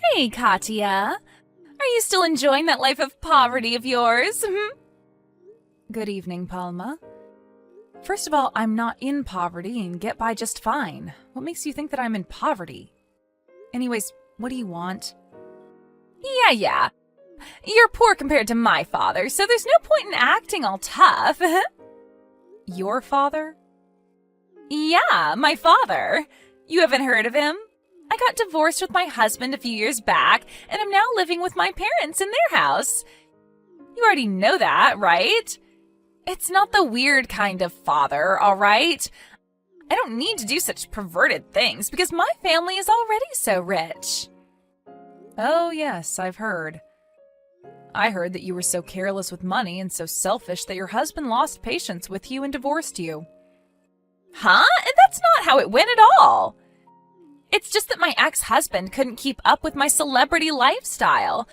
Hey, Katya. Are you still enjoying that life of poverty of yours? Good evening, Palma. First of all, I'm not in poverty and get by just fine. What makes you think that I'm in poverty? Anyways, what do you want? Yeah. You're poor compared to my father, so there's no point in acting all tough. Your father? Yeah, my father. You haven't heard of him? I got divorced with my husband a few years back, and I'm now living with my parents in their house. You already know that, right? It's not the weird kind of father, all right? I don't need to do such perverted things because my family is already so rich. Oh, yes, I've heard. I heard that you were so careless with money and so selfish that your husband lost patience with you and divorced you. Huh? And that's not how it went at all. It's just that my ex-husband couldn't keep up with my celebrity lifestyle,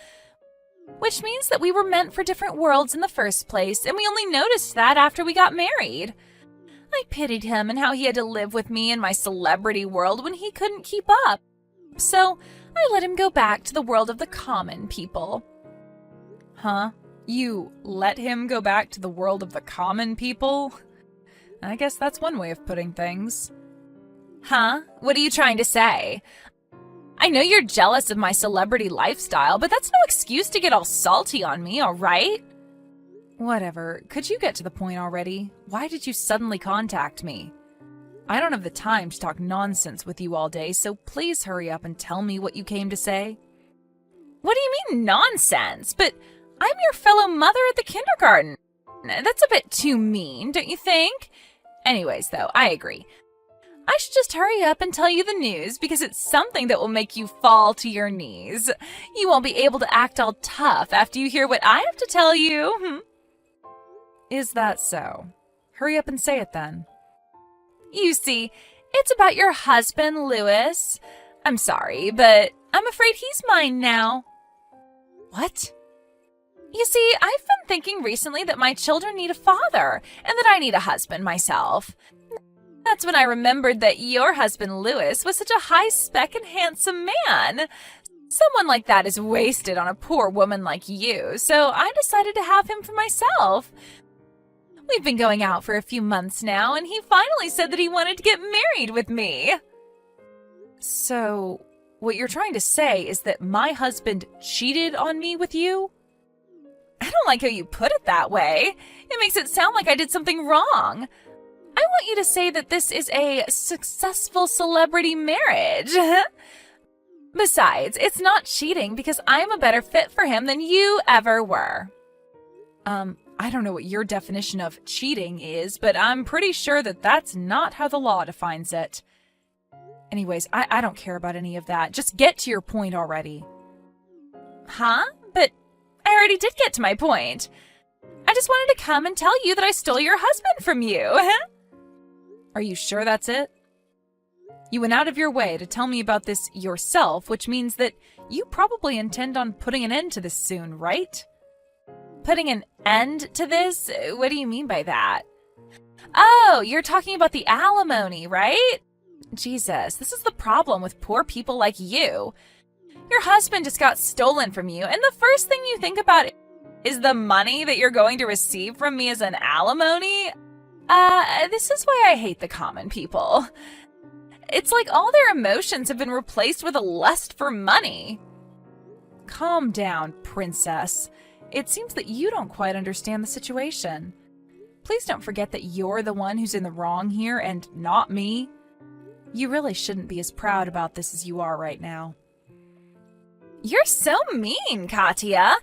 which means that we were meant for different worlds in the first place, and we only noticed that after we got married. I pitied him and how he had to live with me in my celebrity world when he couldn't keep up. So I let him go back to the world of the common people. Huh? You let him go back to the world of the common people? I guess that's one way of putting things. Huh? What are you trying to say? I know you're jealous of my celebrity lifestyle, but that's no excuse to get all salty on me, all right? Whatever. Could you get to the point already? Why did you suddenly contact me? I don't have the time to talk nonsense with you all day, so please hurry up and tell me what you came to say. What do you mean nonsense? But I'm your fellow mother at the kindergarten. That's a bit too mean, don't you think? Anyways, though, I agree. I should just hurry up and tell you the news because it's something that will make you fall to your knees. You won't be able to act all tough after you hear what I have to tell you. Is that so? Hurry up and say it then. You see, it's about your husband, Louis. I'm sorry, but I'm afraid he's mine now. What? You see, I've been thinking recently that my children need a father and that I need a husband myself. That's when I remembered that your husband, Louis, was such a high-spec and handsome man. Someone like that is wasted on a poor woman like you, so I decided to have him for myself. We've been going out for a few months now, and he finally said that he wanted to get married with me. So, what you're trying to say is that my husband cheated on me with you? I don't like how you put it that way. It makes it sound like I did something wrong. I want you to say that this is a successful celebrity marriage. Besides, it's not cheating because I'm a better fit for him than you ever were. I don't know what your definition of cheating is, but I'm pretty sure that that's not how the law defines it. Anyways, I don't care about any of that. Just get to your point already. Huh? But I already did get to my point. I just wanted to come and tell you that I stole your husband from you. Are you sure that's it? You went out of your way to tell me about this yourself, which means that you probably intend on putting an end to this soon, right? Putting an end to this? What do you mean by that? Oh, you're talking about the alimony, right? Jesus, this is the problem with poor people like you. Your husband just got stolen from you, and the first thing you think about is the money that you're going to receive from me as an alimony? This is why I hate the common people. It's like all their emotions have been replaced with a lust for money. Calm down, princess. It seems that you don't quite understand the situation. Please don't forget that you're the one who's in the wrong here and not me. You really shouldn't be as proud about this as you are right now. You're so mean, Katya.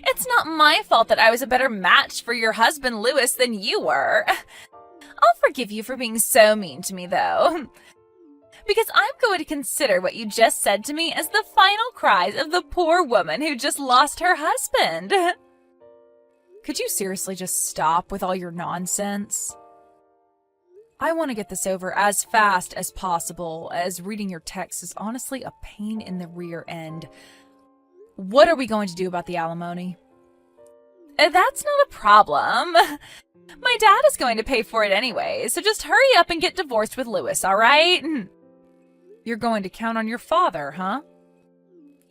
It's not my fault that I was a better match for your husband, Louis, than you were. I'll forgive you for being so mean to me, though. Because I'm going to consider what you just said to me as the final cries of the poor woman who just lost her husband. Could you seriously just stop with all your nonsense? I want to get this over as fast as possible, as reading your text is honestly a pain in the rear end. What are we going to do about the alimony? That's not a problem. My dad is going to pay for it anyway, so just hurry up and get divorced with Louis, all right? You're going to count on your father, huh?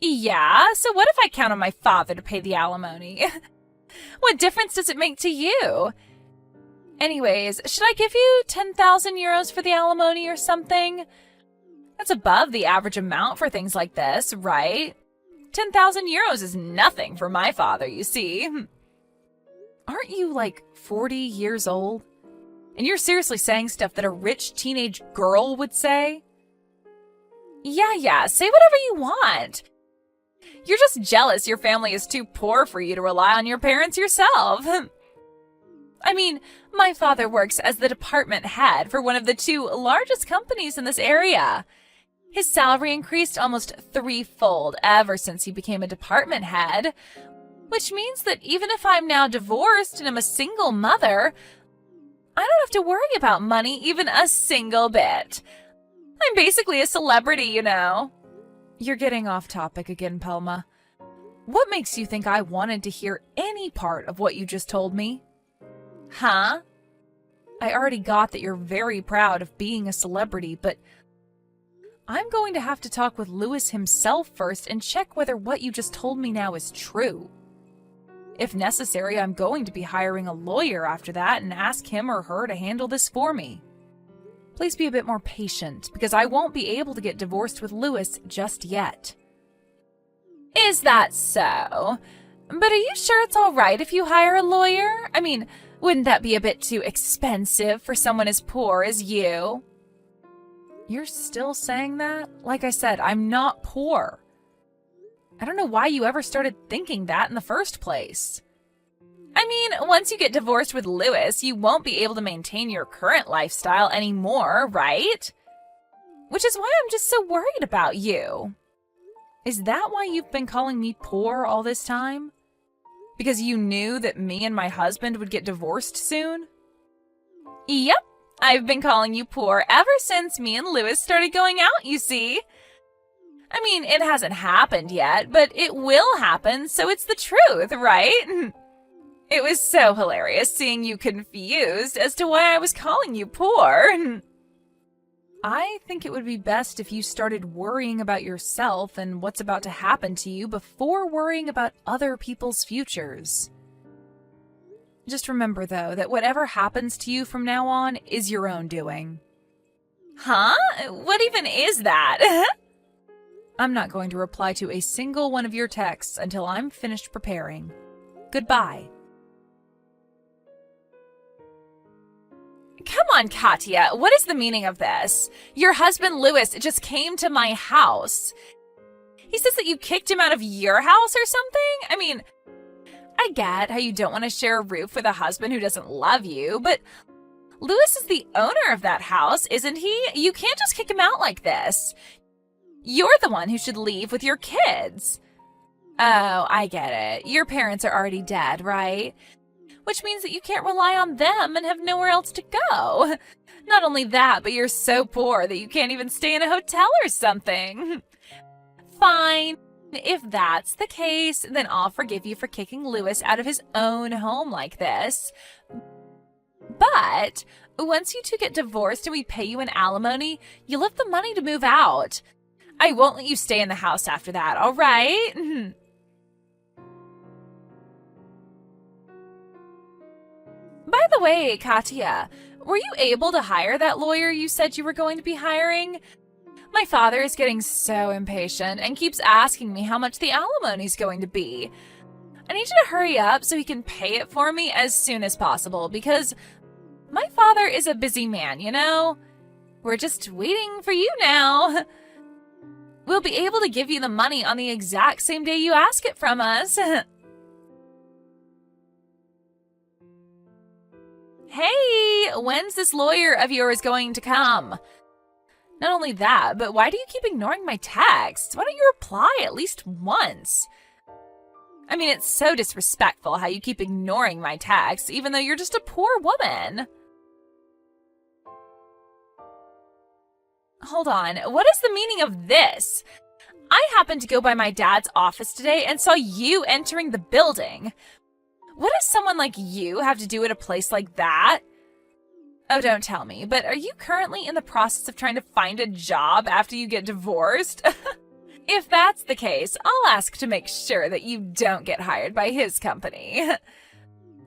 Yeah, so what if I count on my father to pay the alimony? What difference does it make to you? Anyways, should I give you 10,000 euros for the alimony or something? That's above the average amount for things like this, right? 10,000 euros is nothing for my father, you see. Aren't you like 40 years old? And you're seriously saying stuff that a rich teenage girl would say? Yeah, say whatever you want. You're just jealous your family is too poor for you to rely on your parents yourself. I mean, my father works as the department head for one of the 2 largest companies in this area. His salary increased almost 3-fold ever since he became a department head, which means that even if I'm now divorced and I'm a single mother, I don't have to worry about money even a single bit. I'm basically a celebrity, you know. You're getting off topic again, Pelma. What makes you think I wanted to hear any part of what you just told me? Huh? I already got that you're very proud of being a celebrity, but I'm going to have to talk with Lewis himself first and check whether what you just told me now is true. If necessary, I'm going to be hiring a lawyer after that and ask him or her to handle this for me. Please be a bit more patient, because I won't be able to get divorced with Lewis just yet. Is that so? But are you sure it's all right if you hire a lawyer? I mean, wouldn't that be a bit too expensive for someone as poor as you? You're still saying that? Like I said, I'm not poor. I don't know why you ever started thinking that in the first place. I mean, once you get divorced with Lewis, you won't be able to maintain your current lifestyle anymore, right? Which is why I'm just so worried about you. Is that why you've been calling me poor all this time? Because you knew that me and my husband would get divorced soon? Yep, I've been calling you poor ever since me and Lewis started going out, you see. I mean, it hasn't happened yet, but it will happen, so it's the truth, right? It was so hilarious seeing you confused as to why I was calling you poor. I think it would be best if you started worrying about yourself and what's about to happen to you before worrying about other people's futures. Just remember, though, that whatever happens to you from now on is your own doing. Huh? What even is that? I'm not going to reply to a single one of your texts until I'm finished preparing. Goodbye. Come on, Katya, what is the meaning of this? Your husband, Lewis, just came to my house. He says that you kicked him out of your house or something? I mean, I get how you don't want to share a roof with a husband who doesn't love you, but Lewis is the owner of that house, isn't he? You can't just kick him out like this. You're the one who should leave with your kids. Oh, I get it. Your parents are already dead, right? Which means that you can't rely on them and have nowhere else to go. Not only that, but you're so poor that you can't even stay in a hotel or something. Fine. If that's the case, then I'll forgive you for kicking Lewis out of his own home like this. But once you two get divorced and we pay you an alimony, you'll have the money to move out. I won't let you stay in the house after that, all right? By the way, Katya, were you able to hire that lawyer you said you were going to be hiring? My father is getting so impatient and keeps asking me how much the alimony's going to be. I need you to hurry up so he can pay it for me as soon as possible because my father is a busy man, you know? We're just waiting for you now. We'll be able to give you the money on the exact same day you ask it from us. Hey, when's this lawyer of yours going to come? Not only that, but why do you keep ignoring my texts? Why don't you reply at least once? I mean, it's so disrespectful how you keep ignoring my texts, even though you're just a poor woman. Hold on, what is the meaning of this? I happened to go by my dad's office today and saw you entering the building. What does someone like you have to do at a place like that? Oh, don't tell me, but are you currently in the process of trying to find a job after you get divorced? If that's the case, I'll ask to make sure that you don't get hired by his company.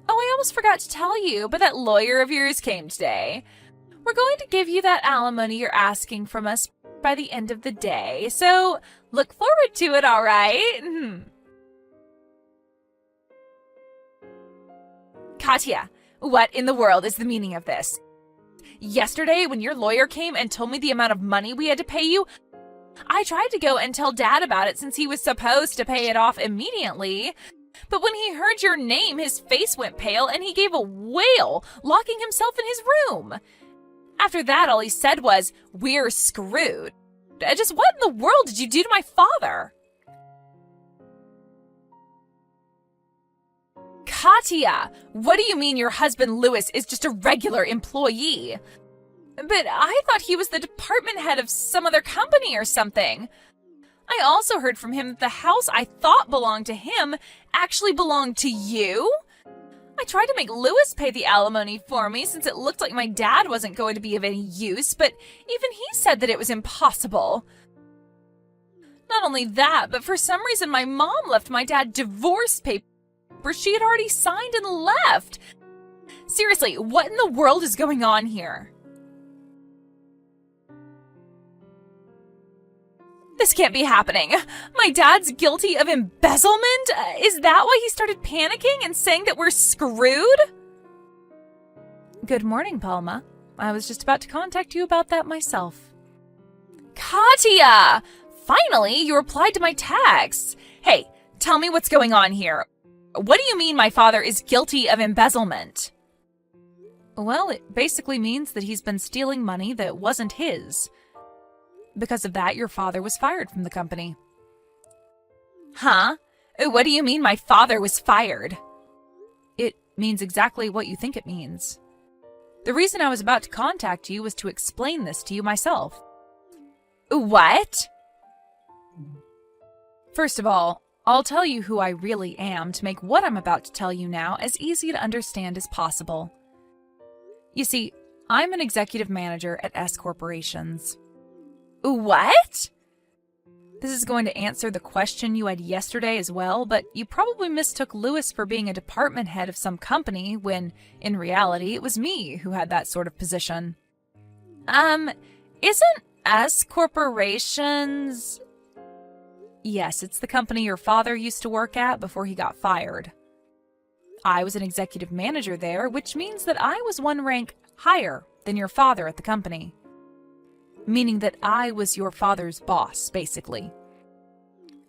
Oh, I almost forgot to tell you, but that lawyer of yours came today. We're going to give you that alimony you're asking from us by the end of the day, so look forward to it, all right? Katya, what in the world is the meaning of this? Yesterday, when your lawyer came and told me the amount of money we had to pay you, I tried to go and tell Dad about it since he was supposed to pay it off immediately. But when he heard your name, his face went pale and he gave a wail, locking himself in his room. After that, all he said was, "We're screwed." Just what in the world did you do to my father? Katya, what do you mean your husband Louis is just a regular employee? But I thought he was the department head of some other company or something. I also heard from him that the house I thought belonged to him actually belonged to you. I tried to make Louis pay the alimony for me since it looked like my dad wasn't going to be of any use, but even he said that it was impossible. Not only that, but for some reason my mom left my dad divorce papers she had already signed and left. Seriously, what in the world is going on here? This can't be happening. My dad's guilty of embezzlement? Is that why he started panicking and saying that we're screwed? Good morning, Palma. I was just about to contact you about that myself. Katya! Finally, you replied to my text. Hey, tell me what's going on here. What do you mean my father is guilty of embezzlement? Well, it basically means that he's been stealing money that wasn't his. Because of that, your father was fired from the company. Huh? What do you mean my father was fired? It means exactly what you think it means. The reason I was about to contact you was to explain this to you myself. What? First of all, I'll tell you who I really am to make what I'm about to tell you now as easy to understand as possible. You see, I'm an executive manager at S Corporations. What? This is going to answer the question you had yesterday as well, but you probably mistook Louis for being a department head of some company when, in reality, it was me who had that sort of position. Isn't S Corporations... Yes, it's the company your father used to work at before he got fired. I was an executive manager there, which means that I was one rank higher than your father at the company. Meaning that I was your father's boss, basically.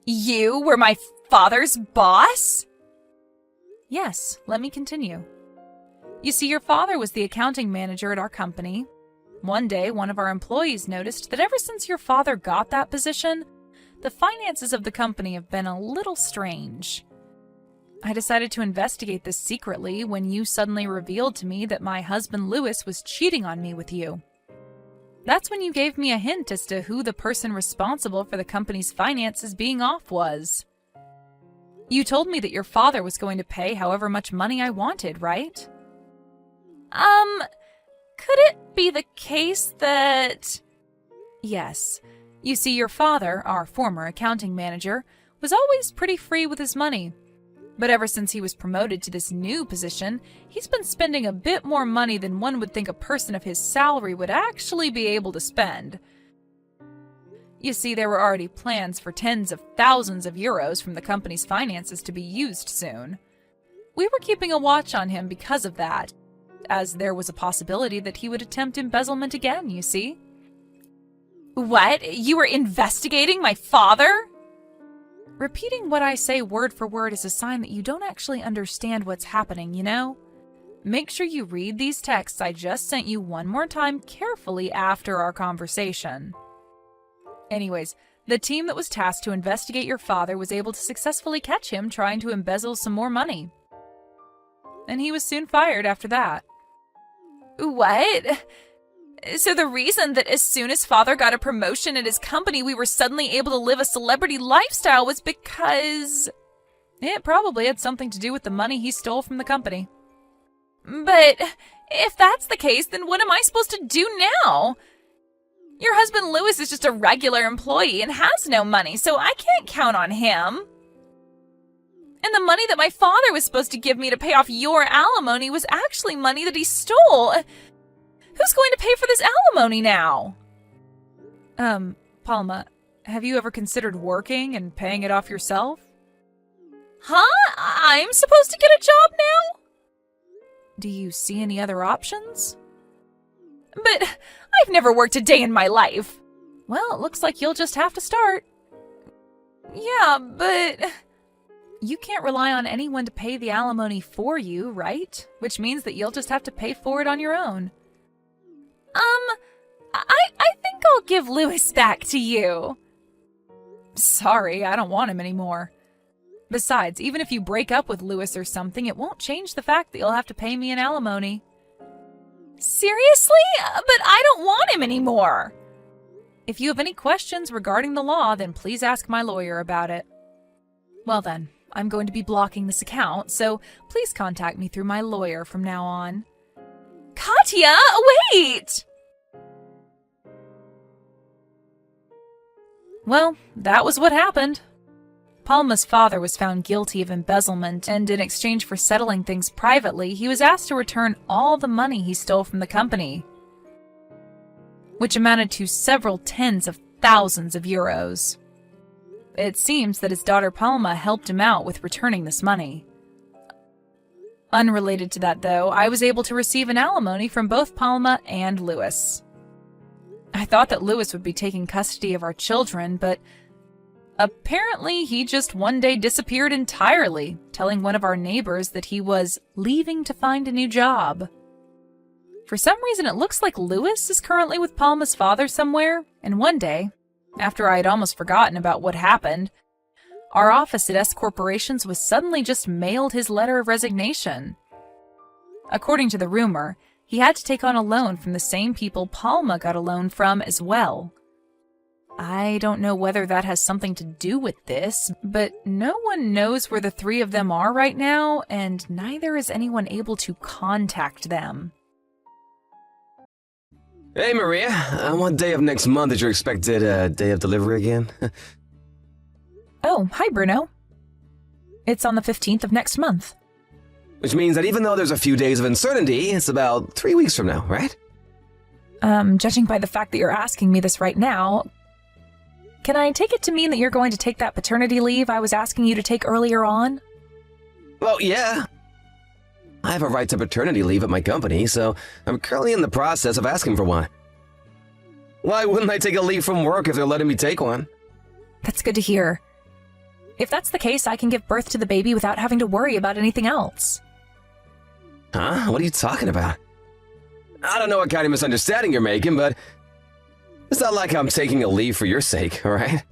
You were my father's boss? Yes, let me continue. You see, your father was the accounting manager at our company. One day, one of our employees noticed that ever since your father got that position, the finances of the company have been a little strange. I decided to investigate this secretly when you suddenly revealed to me that my husband Louis was cheating on me with you. That's when you gave me a hint as to who the person responsible for the company's finances being off was. You told me that your father was going to pay however much money I wanted, right? Could it be the case that... Yes. You see, your father, our former accounting manager, was always pretty free with his money. But ever since he was promoted to this new position, he's been spending a bit more money than one would think a person of his salary would actually be able to spend. You see, there were already plans for tens of thousands of euros from the company's finances to be used soon. We were keeping a watch on him because of that, as there was a possibility that he would attempt embezzlement again, you see. What? You were investigating my father? Repeating what I say word for word is a sign that you don't actually understand what's happening, you know? Make sure you read these texts I just sent you one more time carefully after our conversation. Anyways, the team that was tasked to investigate your father was able to successfully catch him trying to embezzle some more money. And he was soon fired after that. What? So the reason that as soon as father got a promotion at his company, we were suddenly able to live a celebrity lifestyle was because... It probably had something to do with the money he stole from the company. But if that's the case, then what am I supposed to do now? Your husband Louis is just a regular employee and has no money, so I can't count on him. And the money that my father was supposed to give me to pay off your alimony was actually money that he stole. Who's going to pay for this alimony now? Palma, have you ever considered working and paying it off yourself? Huh? I'm supposed to get a job now? Do you see any other options? But I've never worked a day in my life. Well, it looks like you'll just have to start. Yeah, but... You can't rely on anyone to pay the alimony for you, right? Which means that you'll just have to pay for it on your own. I think I'll give Louis back to you. Sorry, I don't want him anymore. Besides, even if you break up with Louis or something, it won't change the fact that you'll have to pay me an alimony. Seriously? But I don't want him anymore. If you have any questions regarding the law, then please ask my lawyer about it. Well then, I'm going to be blocking this account, so please contact me through my lawyer from now on. Katya, wait! Well, that was what happened. Palma's father was found guilty of embezzlement, and in exchange for settling things privately, he was asked to return all the money he stole from the company, which amounted to several tens of thousands of euros. It seems that his daughter Palma helped him out with returning this money. Unrelated to that, though, I was able to receive an alimony from both Palma and Louis. I thought that Louis would be taking custody of our children, but apparently he just one day disappeared entirely, telling one of our neighbors that he was leaving to find a new job. For some reason, it looks like Louis is currently with Palma's father somewhere, and one day, after I had almost forgotten about what happened, our office at S Corporations was suddenly just mailed his letter of resignation. According to the rumor, he had to take on a loan from the same people Palma got a loan from as well. I don't know whether that has something to do with this, but no one knows where the three of them are right now, and neither is anyone able to contact them. Hey, Maria. What day of next month is your expected day of delivery again? Oh, hi, Bruno. It's on the 15th of next month. Which means that even though there's a few days of uncertainty, it's about 3 weeks from now, right? Judging by the fact that you're asking me this right now, can I take it to mean that you're going to take that paternity leave I was asking you to take earlier on? Well, yeah. I have a right to paternity leave at my company, so I'm currently in the process of asking for one. Why wouldn't I take a leave from work if they're letting me take one? That's good to hear. If that's the case, I can give birth to the baby without having to worry about anything else. Huh? What are you talking about? I don't know what kind of misunderstanding you're making, but it's not like I'm taking a leave for your sake, alright?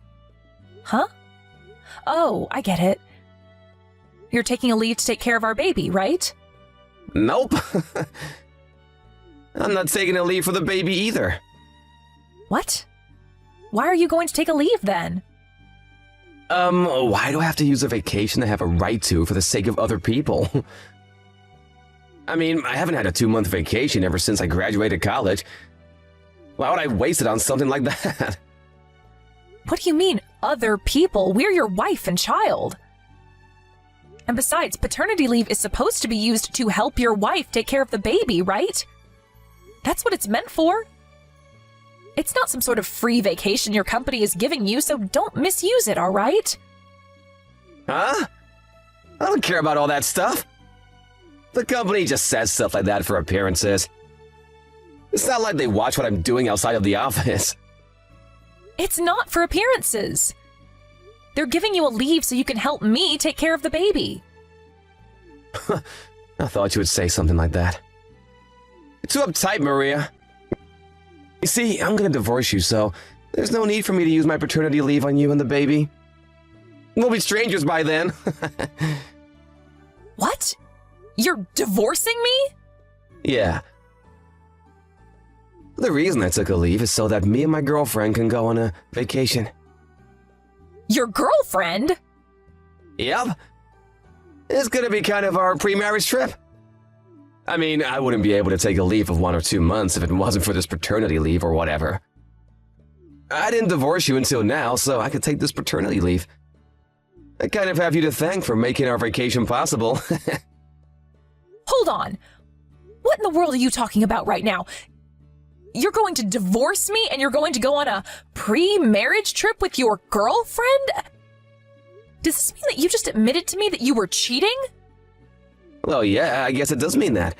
Huh? Oh, I get it. You're taking a leave to take care of our baby, right? Nope. I'm not taking a leave for the baby either. What? Why are you going to take a leave then? Why do I have to use a vacation I have a right to for the sake of other people? I mean, I haven't had a 2-month vacation ever since I graduated college. Why would I waste it on something like that? What do you mean, other people? We're your wife and child. And besides, paternity leave is supposed to be used to help your wife take care of the baby, right? That's what it's meant for. It's not some sort of free vacation your company is giving you, so don't misuse it, all right? Huh? I don't care about all that stuff. The company just says stuff like that for appearances. It's not like they watch what I'm doing outside of the office. It's not for appearances. They're giving you a leave so you can help me take care of the baby. I thought you would say something like that. You're too uptight, Maria. You see, I'm gonna divorce you, so there's no need for me to use my paternity leave on you and the baby. We'll be strangers by then. What? You're divorcing me? Yeah. The reason I took a leave is so that me and my girlfriend can go on a vacation. Your girlfriend? Yep. It's gonna be kind of our pre-marriage trip. I mean, I wouldn't be able to take a leave of 1 or 2 months if it wasn't for this paternity leave or whatever. I didn't divorce you until now, so I could take this paternity leave. I kind of have you to thank for making our vacation possible. Hold on. What in the world are you talking about right now? You're going to divorce me and you're going to go on a pre-marriage trip with your girlfriend? Does this mean that you just admitted to me that you were cheating? Well, yeah, I guess it does mean that.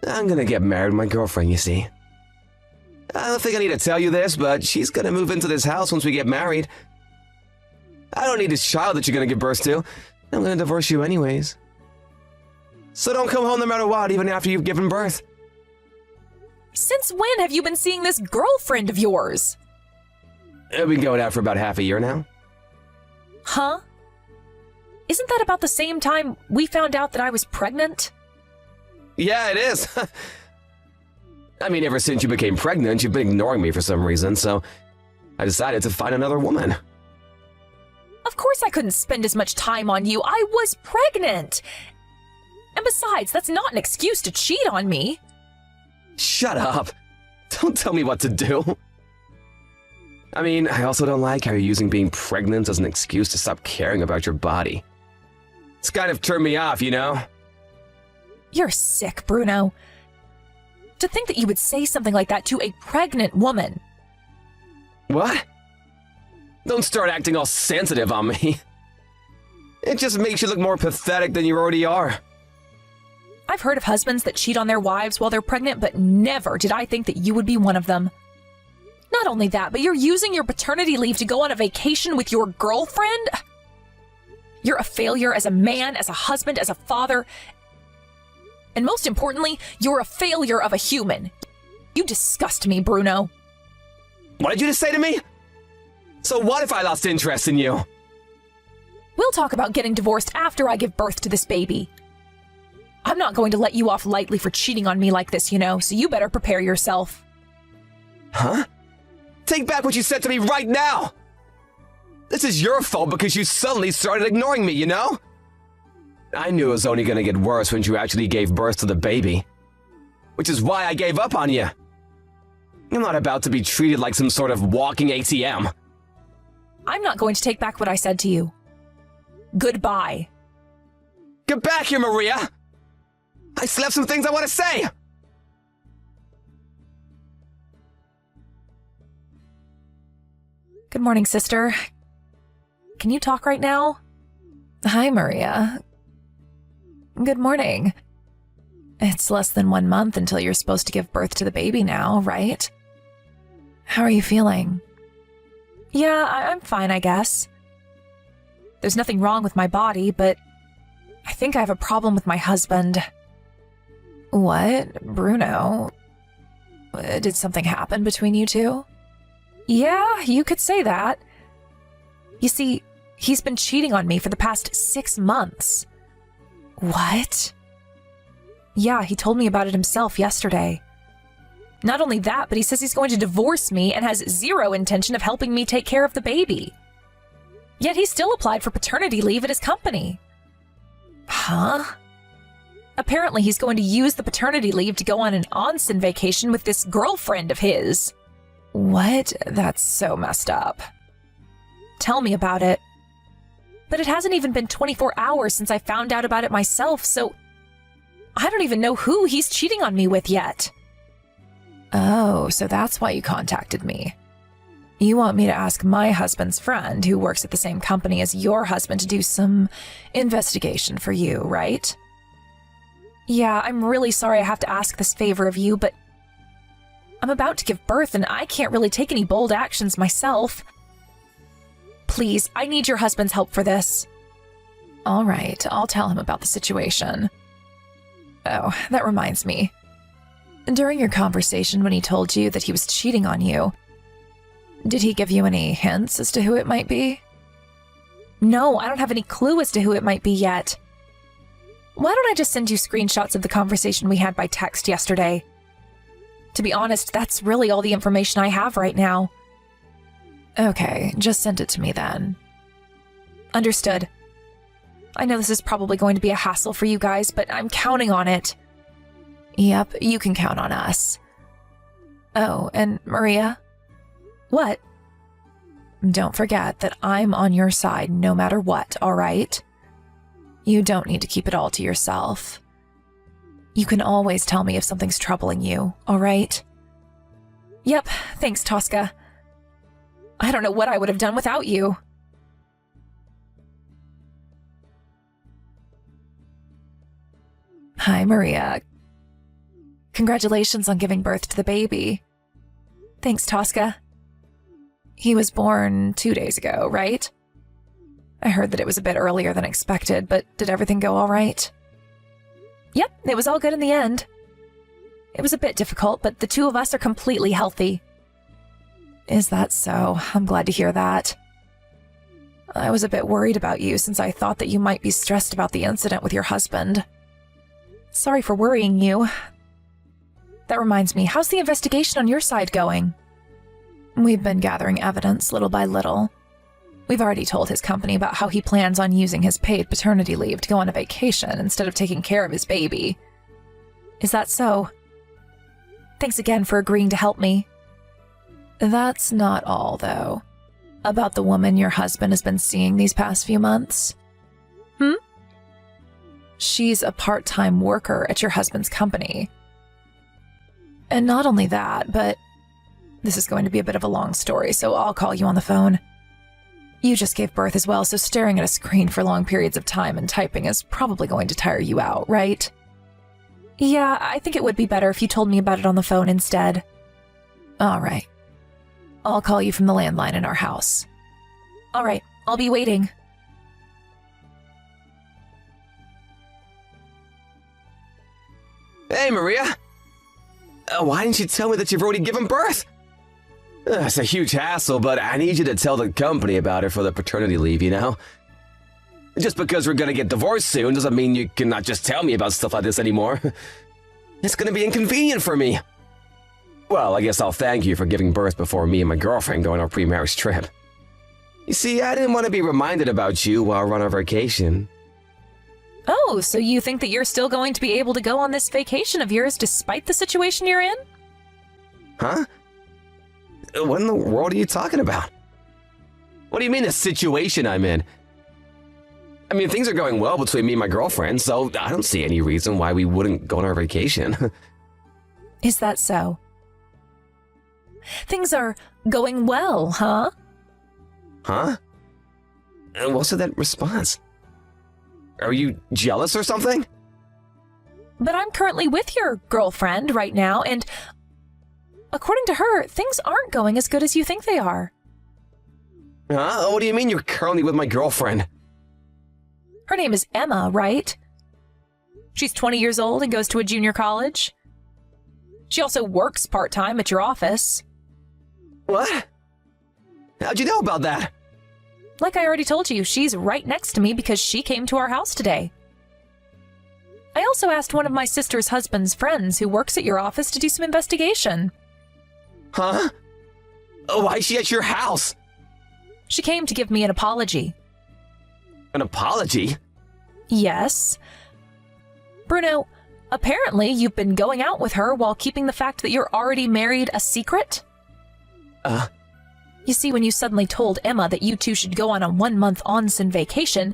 I'm gonna get married with my girlfriend, you see. I don't think I need to tell you this, but she's gonna move into this house once we get married. I don't need this child that you're gonna give birth to. I'm gonna divorce you anyways. So don't come home no matter what, even after you've given birth. Since when have you been seeing this girlfriend of yours? We've been going out for about half a year now. Huh? Isn't that about the same time we found out that I was pregnant? Yeah, it is. I mean, ever since you became pregnant, you've been ignoring me for some reason, so I decided to find another woman. Of course I couldn't spend as much time on you. I was pregnant. And besides, that's not an excuse to cheat on me. Shut up. Don't tell me what to do. I mean, I also don't like how you're using being pregnant as an excuse to stop caring about your body. It's kind of turned me off, you know? You're sick, Bruno. To think that you would say something like that to a pregnant woman. What? Don't start acting all sensitive on me. It just makes you look more pathetic than you already are. I've heard of husbands that cheat on their wives while they're pregnant, but never did I think that you would be one of them. Not only that, but you're using your paternity leave to go on a vacation with your girlfriend? You're a failure as a man, as a husband, as a father. And most importantly, you're a failure of a human. You disgust me, Bruno. What did you just say to me? So what if I lost interest in you? We'll talk about getting divorced after I give birth to this baby. I'm not going to let you off lightly for cheating on me like this, you know, so you better prepare yourself. Huh? Take back what you said to me right now! This is your fault because you suddenly started ignoring me, you know? I knew it was only gonna get worse when you actually gave birth to the baby. Which is why I gave up on you. I'm not about to be treated like some sort of walking ATM. I'm not going to take back what I said to you. Goodbye. Get back here, Maria! I still have some things I want to say! Good morning, sister. Can you talk right now? Hi, Maria. Good morning. It's less than 1 month until you're supposed to give birth to the baby now, right? How are you feeling? Yeah, I'm fine, I guess. There's nothing wrong with my body, but I think I have a problem with my husband. What? Bruno? Did something happen between you two? Yeah, you could say that. You see, he's been cheating on me for the past 6 months. What? Yeah, he told me about it himself yesterday. Not only that, but he says he's going to divorce me and has zero intention of helping me take care of the baby. Yet he still applied for paternity leave at his company. Huh? Apparently he's going to use the paternity leave to go on an onsen vacation with this girlfriend of his. What? That's so messed up. Tell me about it. But it hasn't even been 24 hours since I found out about it myself, so I don't even know who he's cheating on me with yet. Oh, so that's why you contacted me. You want me to ask my husband's friend, who works at the same company as your husband, to do some investigation for you, right? Yeah, I'm really sorry I have to ask this favor of you, but I'm about to give birth and I can't really take any bold actions myself. Please, I need your husband's help for this. All right, I'll tell him about the situation. Oh, that reminds me. During your conversation when he told you that he was cheating on you, did he give you any hints as to who it might be? No, I don't have any clue as to who it might be yet. Why don't I just send you screenshots of the conversation we had by text yesterday? To be honest, that's really all the information I have right now. Okay, just send it to me then. Understood. I know this is probably going to be a hassle for you guys, but I'm counting on it. Yep, you can count on us. Oh, and Maria? What? Don't forget that I'm on your side no matter what, all right? You don't need to keep it all to yourself. You can always tell me if something's troubling you, all right? Yep, thanks, Tosca. I don't know what I would have done without you. Hi, Maria. Congratulations on giving birth to the baby. Thanks, Tosca. He was born 2 days ago, right? I heard that it was a bit earlier than expected, but did everything go all right? Yep, it was all good in the end. It was a bit difficult, but the two of us are completely healthy. Is that so? I'm glad to hear that. I was a bit worried about you since I thought that you might be stressed about the incident with your husband. Sorry for worrying you. That reminds me, how's the investigation on your side going? We've been gathering evidence little by little. We've already told his company about how he plans on using his paid paternity leave to go on a vacation instead of taking care of his baby. Is that so? Thanks again for agreeing to help me. That's not all, though. About the woman your husband has been seeing these past few months. She's a part-time worker at your husband's company. And not only that, but this is going to be a bit of a long story, so I'll call you on the phone. You just gave birth as well, so staring at a screen for long periods of time and typing is probably going to tire you out, right? Yeah, I think it would be better if you told me about it on the phone instead. All right. I'll call you from the landline in our house. All right, I'll be waiting. Hey, Maria! Why didn't you tell me that you've already given birth? It's a huge hassle, but I need you to tell the company about it for the paternity leave, you know? Just because we're gonna get divorced soon doesn't mean you cannot just tell me about stuff like this anymore. It's gonna be inconvenient for me. Well, I guess I'll thank you for giving birth before me and my girlfriend go on our pre-marriage trip. You see, I didn't want to be reminded about you while we're on our vacation. Oh, so you think that you're still going to be able to go on this vacation of yours despite the situation you're in? Huh? What in the world are you talking about? What do you mean the situation I'm in? I mean, things are going well between me and my girlfriend, so I don't see any reason why we wouldn't go on our vacation. Is that so? Things are going well, huh? Huh? What's with that response? Are you jealous or something? But I'm currently with your girlfriend right now, and according to her, things aren't going as good as you think they are. Huh? What do you mean you're currently with my girlfriend? Her name is Emma, right? She's 20 years old and goes to a junior college. She also works part-time at your office. What? How'd you know about that? Like I already told you, she's right next to me because she came to our house today. I also asked one of my sister's husband's friends who works at your office to do some investigation. Huh? Why is she at your house? She came to give me an apology. An apology? Yes. Bruno, apparently you've been going out with her while keeping the fact that you're already married a secret? You see, when you suddenly told Emma that you two should go on a 1-month onsen vacation,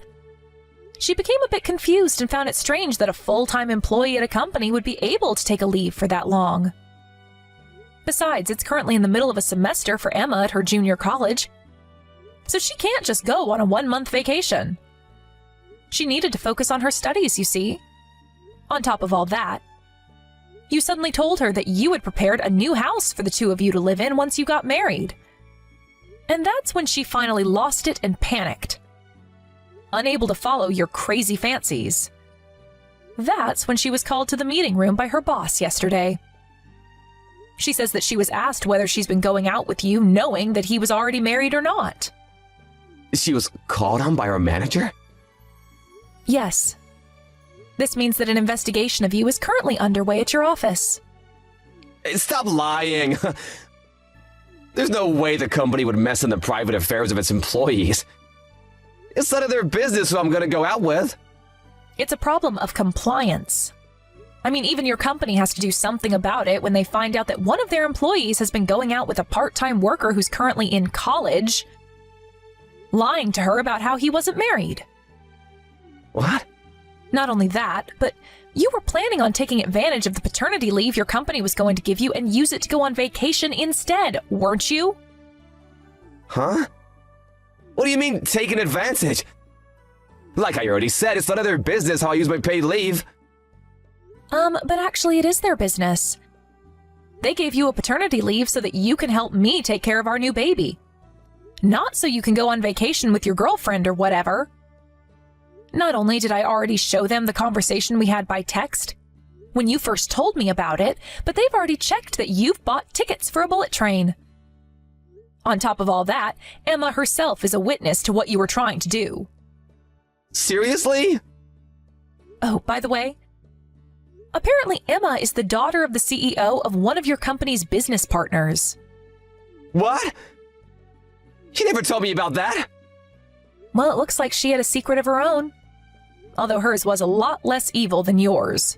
she became a bit confused and found it strange that a full-time employee at a company would be able to take a leave for that long. Besides, it's currently in the middle of a semester for Emma at her junior college, so she can't just go on a 1-month vacation. She needed to focus on her studies, you see. On top of all that, you suddenly told her that you had prepared a new house for the two of you to live in once you got married. And that's when she finally lost it and panicked. Unable to follow your crazy fancies. That's when she was called to the meeting room by her boss yesterday. She says that she was asked whether she's been going out with you knowing that he was already married or not. She was called on by her manager? Yes. This means that an investigation of you is currently underway at your office. Stop lying! There's no way the company would mess in the private affairs of its employees. It's none of their business who I'm gonna go out with. It's a problem of compliance. I mean, even your company has to do something about it when they find out that one of their employees has been going out with a part-time worker who's currently in college, lying to her about how he wasn't married. What? Not only that, but you were planning on taking advantage of the paternity leave your company was going to give you and use it to go on vacation instead, weren't you? Huh? What do you mean, taking advantage? Like I already said, it's none of their business how I use my paid leave. But actually it is their business. They gave you a paternity leave so that you can help me take care of our new baby. Not so you can go on vacation with your girlfriend or whatever. Not only did I already show them the conversation we had by text when you first told me about it, but they've already checked that you've bought tickets for a bullet train. On top of all that, Emma herself is a witness to what you were trying to do. Seriously? Oh, by the way, apparently Emma is the daughter of the CEO of one of your company's business partners. What? She never told me about that. Well, it looks like she had a secret of her own, although hers was a lot less evil than yours.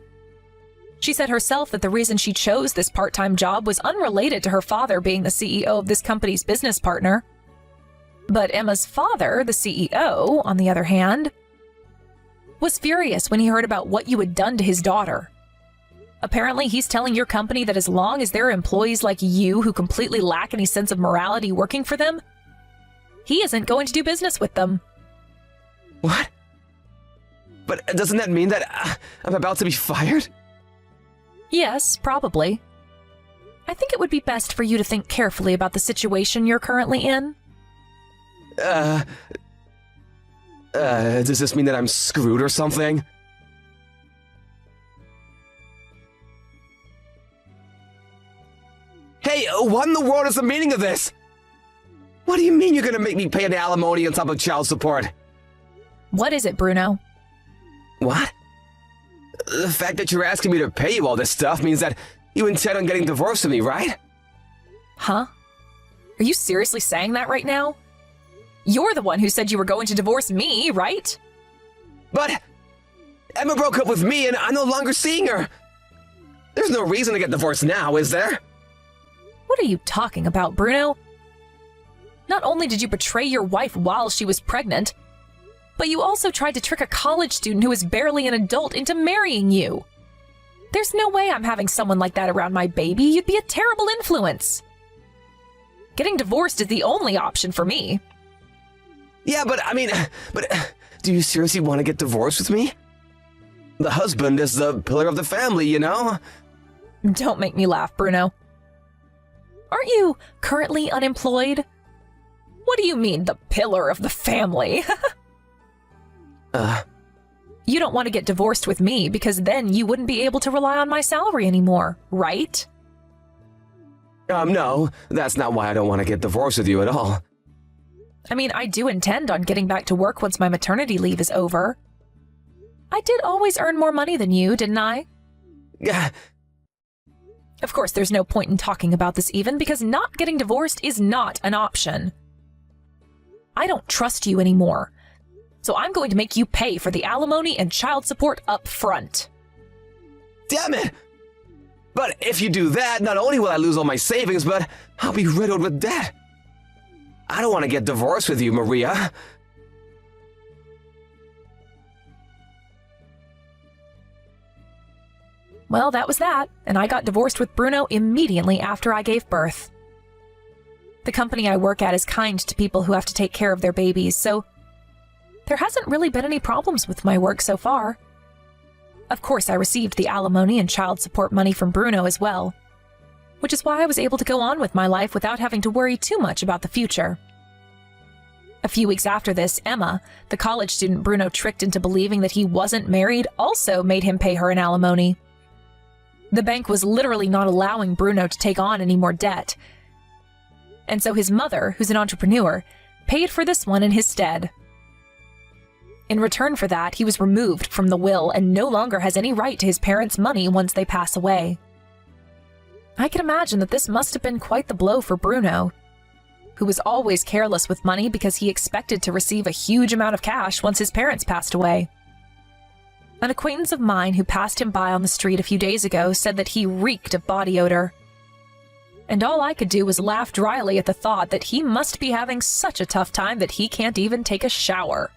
She said herself that the reason she chose this part-time job was unrelated to her father being the CEO of this company's business partner. But Emma's father, the CEO, on the other hand, was furious when he heard about what you had done to his daughter. Apparently, he's telling your company that as long as there are employees like you who completely lack any sense of morality working for them, he isn't going to do business with them. What? But doesn't that mean that I'm about to be fired? Yes, probably. I think it would be best for you to think carefully about the situation you're currently in. Does this mean that I'm screwed or something? Hey, what in the world is the meaning of this? What do you mean you're gonna make me pay an alimony on top of child support? What is it, Bruno? What? The fact that you're asking me to pay you all this stuff means that you intend on getting divorced with me, right? Huh? Are you seriously saying that right now? You're the one who said you were going to divorce me, right? But Emma broke up with me and I'm no longer seeing her. There's no reason to get divorced now, is there? What are you talking about, Bruno? Not only did you betray your wife while she was pregnant, but you also tried to trick a college student who is barely an adult into marrying you. There's no way I'm having someone like that around my baby. You'd be a terrible influence. Getting divorced is the only option for me. Yeah, but do you seriously want to get divorced with me? The husband is the pillar of the family, you know? Don't make me laugh, Bruno. Aren't you currently unemployed? What do you mean, the pillar of the family? You don't want to get divorced with me because then you wouldn't be able to rely on my salary anymore, right? No, that's not why I don't want to get divorced with you at all. I mean, I do intend on getting back to work once my maternity leave is over. I did always earn more money than you, didn't I? Yeah. Of course, there's no point in talking about this even because not getting divorced is not an option. I don't trust you anymore, so I'm going to make you pay for the alimony and child support up front. Damn it! But if you do that, not only will I lose all my savings, but I'll be riddled with debt. I don't want to get divorced with you, Maria. Well, that was that, and I got divorced with Bruno immediately after I gave birth. The company I work at is kind to people who have to take care of their babies, so there hasn't really been any problems with my work so far. Of course, I received the alimony and child support money from Bruno as well, which is why I was able to go on with my life without having to worry too much about the future. A few weeks after this, Emma, the college student Bruno tricked into believing that he wasn't married, also made him pay her an alimony. The bank was literally not allowing Bruno to take on any more debt, and so his mother, who's an entrepreneur, paid for this one in his stead. In return for that, he was removed from the will and no longer has any right to his parents' money once they pass away. I can imagine that this must have been quite the blow for Bruno, who was always careless with money because he expected to receive a huge amount of cash once his parents passed away. An acquaintance of mine who passed him by on the street a few days ago said that he reeked of body odor. And all I could do was laugh dryly at the thought that he must be having such a tough time that he can't even take a shower.